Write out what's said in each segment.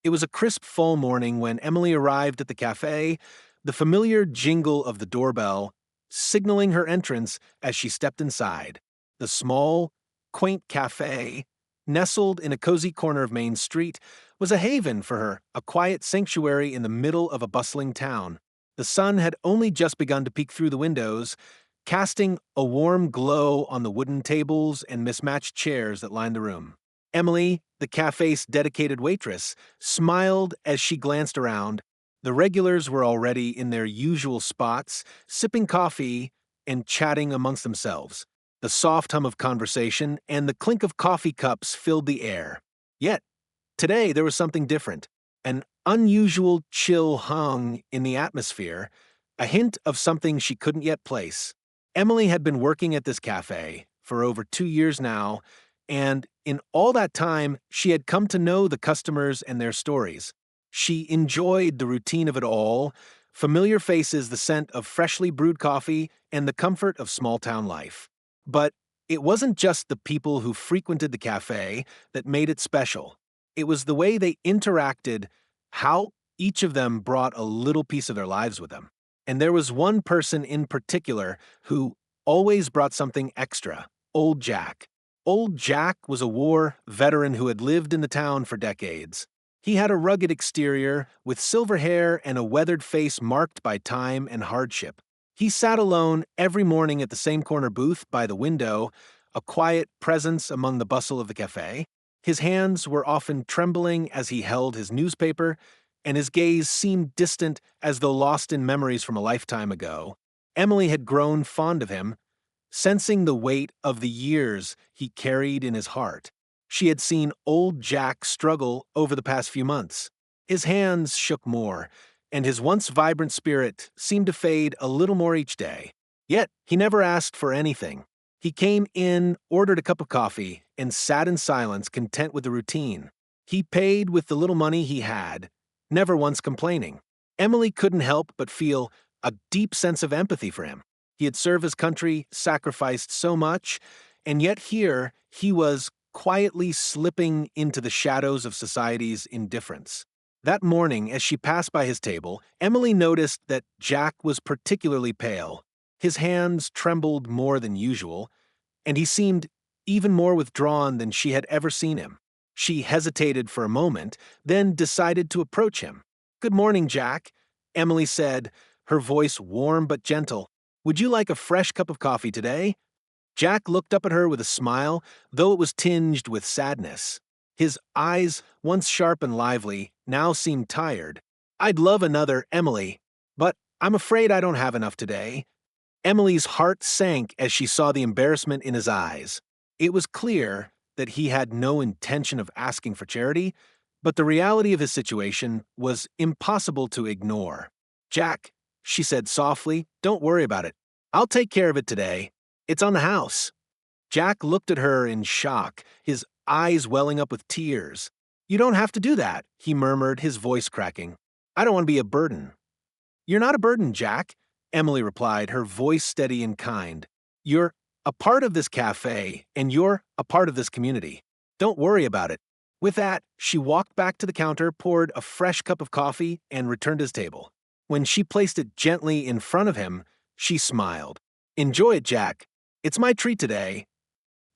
It was a crisp fall morning when Emily arrived at the cafe, the familiar jingle of the doorbell signaling her entrance as she stepped inside. The small, quaint cafe, nestled in a cozy corner of Main Street, was a haven for her, a quiet sanctuary in the middle of a bustling town. The sun had only just begun to peek through the windows, casting a warm glow on the wooden tables and mismatched chairs that lined the room. Emily, the cafe's dedicated waitress, smiled as she glanced around. The regulars were already in their usual spots, sipping coffee and chatting amongst themselves. The soft hum of conversation and the clink of coffee cups filled the air. Yet, today there was something different. An unusual chill hung in the atmosphere, a hint of something she couldn't yet place. Emily had been working at this cafe for over 2 years now, and in all that time, she had come to know the customers and their stories. She enjoyed the routine of it all, familiar faces, the scent of freshly brewed coffee, and the comfort of small-town life. But it wasn't just the people who frequented the cafe that made it special. It was the way they interacted, how each of them brought a little piece of their lives with them. And there was one person in particular who always brought something extra: Old Jack. Old Jack was a war veteran who had lived in the town for decades. He had a rugged exterior, with silver hair and a weathered face marked by time and hardship. He sat alone every morning at the same corner booth by the window, a quiet presence among the bustle of the cafe. His hands were often trembling as he held his newspaper, and his gaze seemed distant as though lost in memories from a lifetime ago. Emily had grown fond of him, sensing the weight of the years he carried in his heart. She had seen Old Jack struggle over the past few months. His hands shook more, and his once vibrant spirit seemed to fade a little more each day. Yet he never asked for anything. He came in, ordered a cup of coffee, and sat in silence, content with the routine. He paid with the little money he had, never once complaining. Emily couldn't help but feel a deep sense of empathy for him. He had served his country, sacrificed so much, and yet here he was quietly slipping into the shadows of society's indifference. That morning, as she passed by his table, Emily noticed that Jack was particularly pale. His hands trembled more than usual, and he seemed even more withdrawn than she had ever seen him. She hesitated for a moment, then decided to approach him. "Good morning, Jack," Emily said, her voice warm but gentle. "Would you like a fresh cup of coffee today?" Jack looked up at her with a smile, though it was tinged with sadness. His eyes, once sharp and lively, now seemed tired. "I'd love another, Emily, but I'm afraid I don't have enough today." Emily's heart sank as she saw the embarrassment in his eyes. It was clear that he had no intention of asking for charity, but the reality of his situation was impossible to ignore. "Jack," she said softly, "don't worry about it. I'll take care of it today. It's on the house." Jack looked at her in shock, his eyes welling up with tears. "You don't have to do that," he murmured, his voice cracking. "I don't want to be a burden." "You're not a burden, Jack," Emily replied, her voice steady and kind. "You're a part of this cafe, and you're a part of this community. Don't worry about it." With that, she walked back to the counter, poured a fresh cup of coffee, and returned to his table. When she placed it gently in front of him, she smiled. "Enjoy it, Jack. It's my treat today."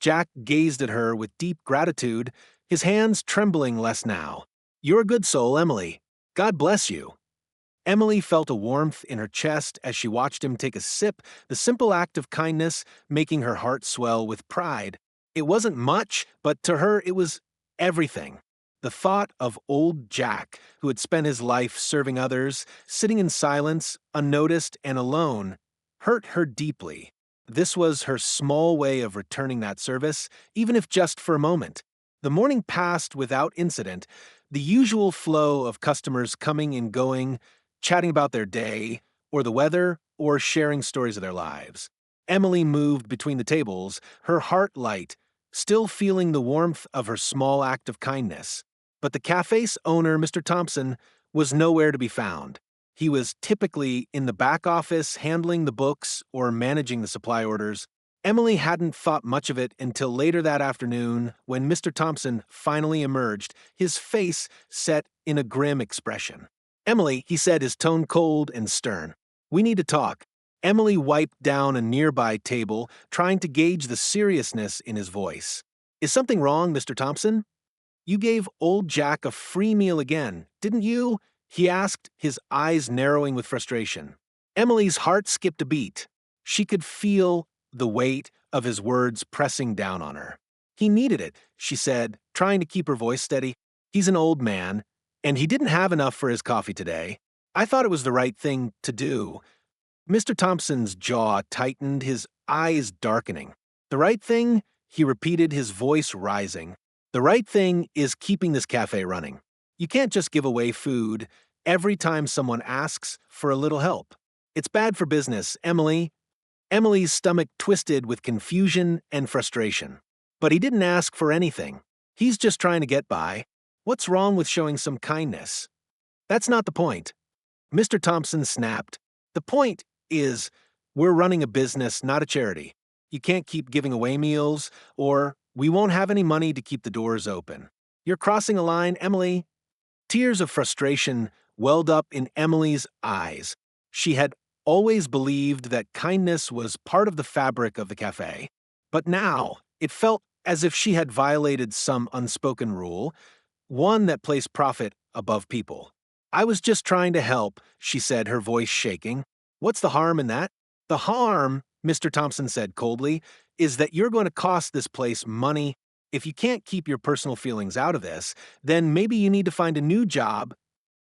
Jack gazed at her with deep gratitude, his hands trembling less now. "You're a good soul, Emily. God bless you." Emily felt a warmth in her chest as she watched him take a sip, the simple act of kindness making her heart swell with pride. It wasn't much, but to her it was everything. The thought of Old Jack, who had spent his life serving others, sitting in silence, unnoticed and alone, hurt her deeply. This was her small way of returning that service, even if just for a moment. The morning passed without incident, the usual flow of customers coming and going, chatting about their day, or the weather, or sharing stories of their lives. Emily moved between the tables, her heart light, still feeling the warmth of her small act of kindness. But the cafe's owner, Mr. Thompson, was nowhere to be found. He was typically in the back office handling the books or managing the supply orders. Emily hadn't thought much of it until later that afternoon when Mr. Thompson finally emerged, his face set in a grim expression. "Emily," he said, his tone cold and stern. "We need to talk." Emily wiped down a nearby table, trying to gauge the seriousness in his voice. "Is something wrong, Mr. Thompson?" "You gave old Jack a free meal again, didn't you?" he asked, his eyes narrowing with frustration. Emily's heart skipped a beat. She could feel the weight of his words pressing down on her. "He needed it," she said, trying to keep her voice steady. "He's an old man, and he didn't have enough for his coffee today. I thought it was the right thing to do." Mr. Thompson's jaw tightened, his eyes darkening. "The right thing?" he repeated, his voice rising. "The right thing is keeping this cafe running. You can't just give away food every time someone asks for a little help. It's bad for business, Emily." Emily's stomach twisted with confusion and frustration. "But he didn't ask for anything. He's just trying to get by. What's wrong with showing some kindness?" "That's not the point." Mr. Thompson snapped. "The point is, we're running a business, not a charity. You can't keep giving away meals, or we won't have any money to keep the doors open. You're crossing a line, Emily." Tears of frustration welled up in Emily's eyes. She had always believed that kindness was part of the fabric of the cafe, but now it felt as if she had violated some unspoken rule, one that placed profit above people. "I was just trying to help," she said, her voice shaking. "What's the harm in that?" "The harm," Mr. Thompson said coldly, "is that you're going to cost this place money. If you can't keep your personal feelings out of this, then maybe you need to find a new job."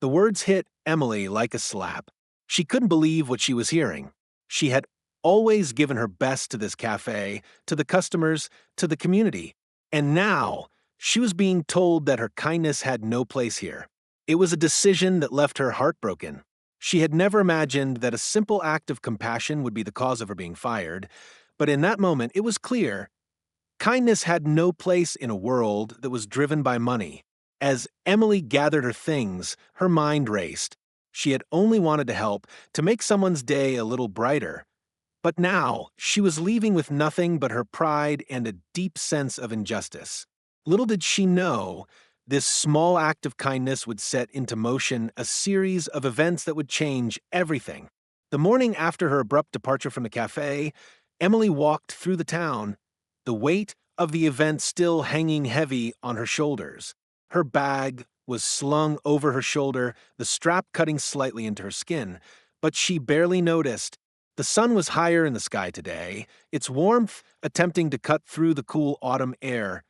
The words hit Emily like a slap. She couldn't believe what she was hearing. She had always given her best to this cafe, to the customers, to the community. And now, she was being told that her kindness had no place here. It was a decision that left her heartbroken. She had never imagined that a simple act of compassion would be the cause of her being fired, but in that moment it was clear kindness had no place in a world that was driven by money. As Emily gathered her things, her mind raced. She had only wanted to help, to make someone's day a little brighter. But now, she was leaving with nothing but her pride and a deep sense of injustice. Little did she know, this small act of kindness would set into motion a series of events that would change everything. The morning after her abrupt departure from the cafe, Emily walked through the town, the weight of the event still hanging heavy on her shoulders. Her bag was slung over her shoulder, the strap cutting slightly into her skin, but she barely noticed. The sun was higher in the sky today, its warmth attempting to cut through the cool autumn air.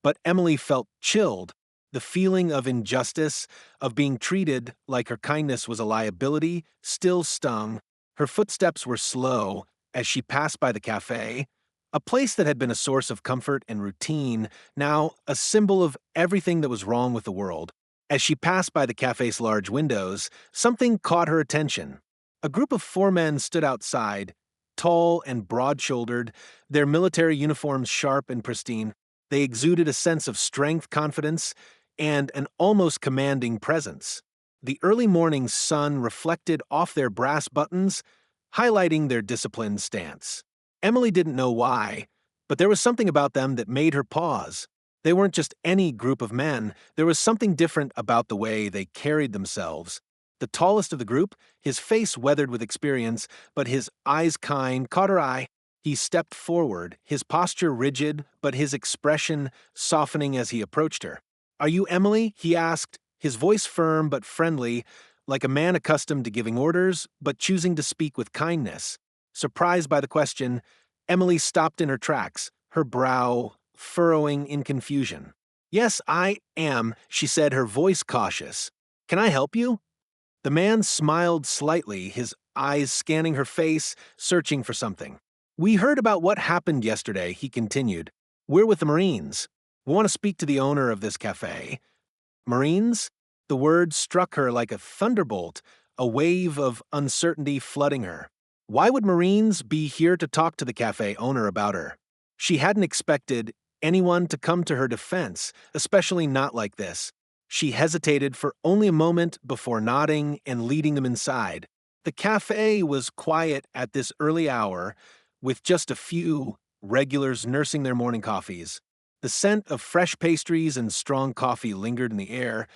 But Emily felt chilled. The feeling of injustice, of being treated like her kindness was a liability, still stung. Her footsteps were slow as she passed by the cafe, a place that had been a source of comfort and routine, now a symbol of everything that was wrong with the world. As she passed by the cafe's large windows, something caught her attention. A group of 4 men stood outside, tall and broad-shouldered, their military uniforms sharp and pristine. They exuded a sense of strength, confidence, and an almost commanding presence. The early morning sun reflected off their brass buttons, highlighting their disciplined stance. Emily didn't know why, but there was something about them that made her pause. They weren't just any group of men, there was something different about the way they carried themselves. The tallest of the group, his face weathered with experience, but his eyes kind, caught her eye. He stepped forward, his posture rigid, but his expression softening as he approached her. "Are you Emily?" he asked, his voice firm but friendly, like a man accustomed to giving orders, but choosing to speak with kindness. Surprised by the question, Emily stopped in her tracks, her brow furrowing in confusion. "Yes, I am," she said, her voice cautious. "Can I help you?" The man smiled slightly, his eyes scanning her face, searching for something. "We heard about what happened yesterday," he continued. "We're with the Marines. We want to speak to the owner of this cafe." "Marines?" The word struck her like a thunderbolt, a wave of uncertainty flooding her. Why would Marines be here to talk to the cafe owner about her? She hadn't expected anyone to come to her defense, especially not like this. She hesitated for only a moment before nodding and leading them inside. The cafe was quiet at this early hour, with just a few regulars nursing their morning coffees. The scent of fresh pastries and strong coffee lingered in the air,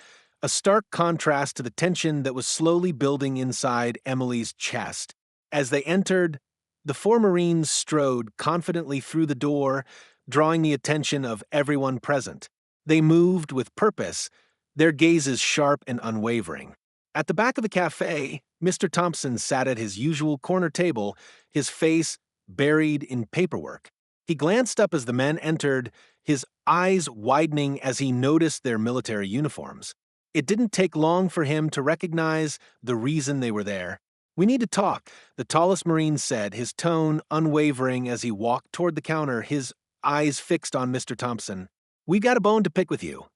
a stark contrast to the tension that was slowly building inside Emily's chest. As they entered, the four Marines strode confidently through the door, drawing the attention of everyone present. They moved with purpose, their gazes sharp and unwavering. At the back of the cafe, Mr. Thompson sat at his usual corner table, his face buried in paperwork. He glanced up as the men entered, his eyes widening as he noticed their military uniforms. It didn't take long for him to recognize the reason they were there. "We need to talk," the tallest Marine said, his tone unwavering as he walked toward the counter, his eyes fixed on Mr. Thompson. "We've got a bone to pick with you."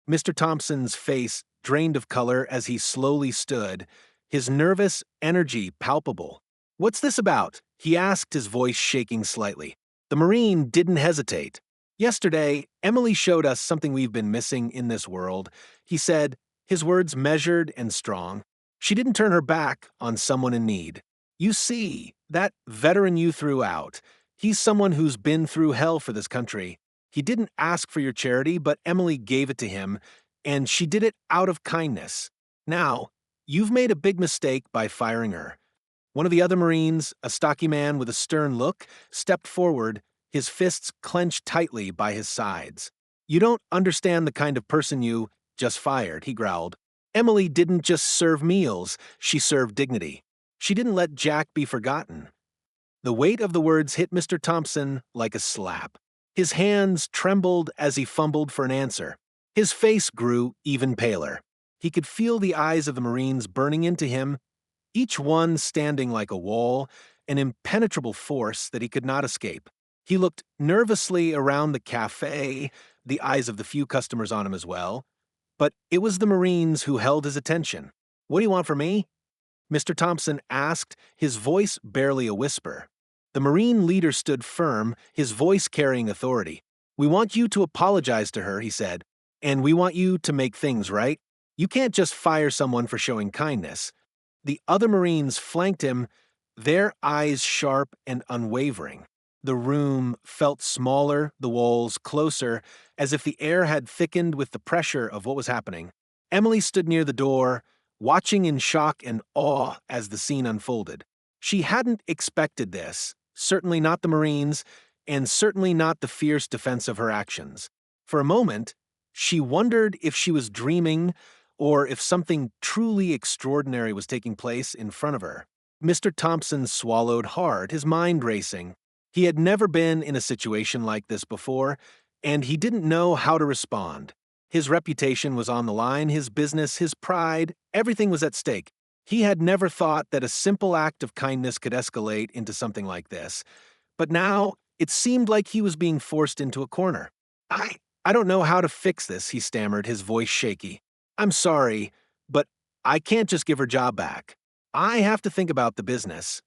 Mr. Thompson's face drained of color as he slowly stood, his nervous energy palpable. "What's this about?" he asked, his voice shaking slightly. The Marine didn't hesitate. "Yesterday, Emily showed us something we've been missing in this world," he said, his words measured and strong. "She didn't turn her back on someone in need. You see, that veteran you threw out, he's someone who's been through hell for this country. He didn't ask for your charity, but Emily gave it to him, and she did it out of kindness. Now, you've made a big mistake by firing her." One of the other Marines, a stocky man with a stern look, stepped forward, his fists clenched tightly by his sides. "You don't understand the kind of person you just fired," he growled. "Emily didn't just serve meals, she served dignity. She didn't let Jack be forgotten." The weight of the words hit Mr. Thompson like a slap. His hands trembled as he fumbled for an answer. His face grew even paler. He could feel the eyes of the Marines burning into him, each one standing like a wall, an impenetrable force that he could not escape. He looked nervously around the cafe, the eyes of the few customers on him as well. But it was the Marines who held his attention. "What do you want from me?" Mr. Thompson asked, his voice barely a whisper. The Marine leader stood firm, his voice carrying authority. "We want you to apologize to her," he said, "and we want you to make things right. You can't just fire someone for showing kindness." The other Marines flanked him, their eyes sharp and unwavering. The room felt smaller, the walls closer, as if the air had thickened with the pressure of what was happening. Emily stood near the door, watching in shock and awe as the scene unfolded. She hadn't expected this, certainly not the Marines, and certainly not the fierce defense of her actions. For a moment, she wondered if she was dreaming or if something truly extraordinary was taking place in front of her. Mr. Thompson swallowed hard, his mind racing. He had never been in a situation like this before, and he didn't know how to respond. His reputation was on the line, his business, his pride, everything was at stake. He had never thought that a simple act of kindness could escalate into something like this. But now, it seemed like he was being forced into a corner. I don't know how to fix this," he stammered, his voice shaky. "I'm sorry, but I can't just give her job back. I have to think about the business."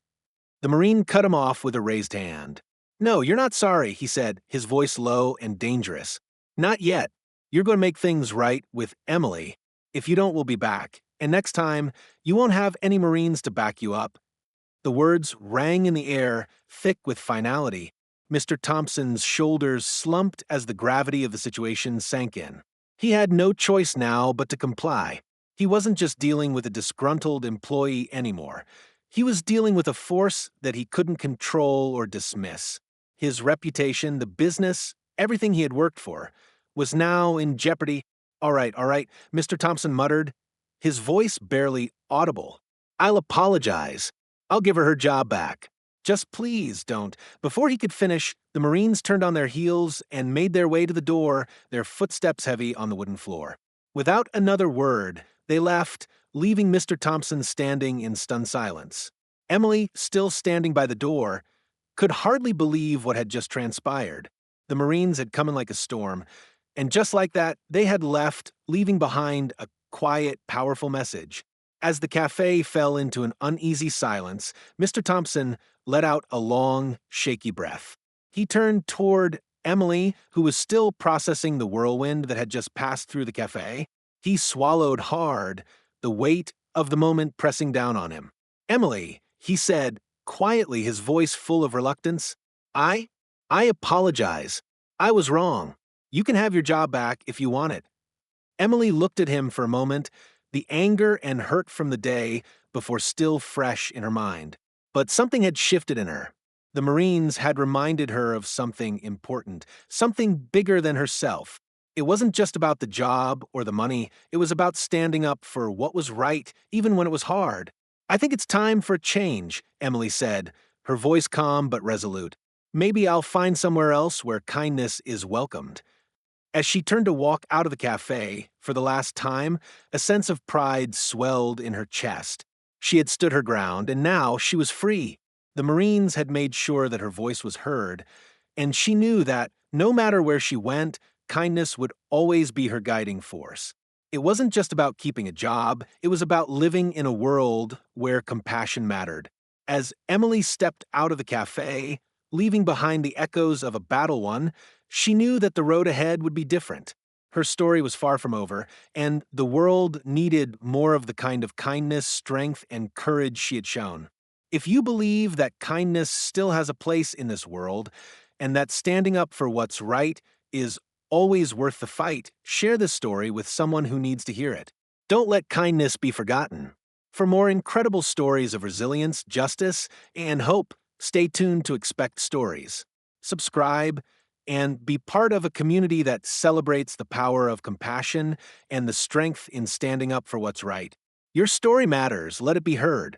The Marine cut him off with a raised hand. "No, you're not sorry," he said, his voice low and dangerous. "Not yet. You're going to make things right with Emily. If you don't, we'll be back. And next time, you won't have any Marines to back you up." The words rang in the air, thick with finality. Mr. Thompson's shoulders slumped as the gravity of the situation sank in. He had no choice now but to comply. He wasn't just dealing with a disgruntled employee anymore. He was dealing with a force that he couldn't control or dismiss. His reputation, the business, everything he had worked for, was now in jeopardy. All right, Mr. Thompson muttered, his voice barely audible. "I'll apologize. I'll give her job back. Just please don't." Before he could finish, the Marines turned on their heels and made their way to the door, their footsteps heavy on the wooden floor. Without another word, they left, leaving Mr. Thompson standing in stunned silence. Emily, still standing by the door, could hardly believe what had just transpired. The Marines had come in like a storm, and just like that, they had left, leaving behind a quiet, powerful message. As the cafe fell into an uneasy silence, Mr. Thompson let out a long, shaky breath. He turned toward Emily, who was still processing the whirlwind that had just passed through the cafe. He swallowed hard, the weight of the moment pressing down on him. "Emily," he said, quietly, his voice full of reluctance, I apologize. I was wrong. You can have your job back if you want it." Emily looked at him for a moment, the anger and hurt from the day before still fresh in her mind. But something had shifted in her. The Marines had reminded her of something important, something bigger than herself. It wasn't just about the job or the money, it was about standing up for what was right, even when it was hard. I think it's time for a change, Emily said, her voice calm but resolute. Maybe I'll find somewhere else where kindness is welcomed. As she turned to walk out of the cafe, for the last time, a sense of pride swelled in her chest. She had stood her ground, and now she was free. The Marines had made sure that her voice was heard, and she knew that, no matter where she went, kindness would always be her guiding force. It wasn't just about keeping a job, it was about living in a world where compassion mattered. As Emily stepped out of the cafe, leaving behind the echoes of a battle won, she knew that the road ahead would be different. Her story was far from over, and the world needed more of the kind of kindness, strength, and courage she had shown. If you believe that kindness still has a place in this world, and that standing up for what's right is always worth the fight, share this story with someone who needs to hear it. Don't let kindness be forgotten. For more incredible stories of resilience, justice, and hope, stay tuned to Expect Stories. Subscribe and be part of a community that celebrates the power of compassion and the strength in standing up for what's right. Your story matters. Let it be heard.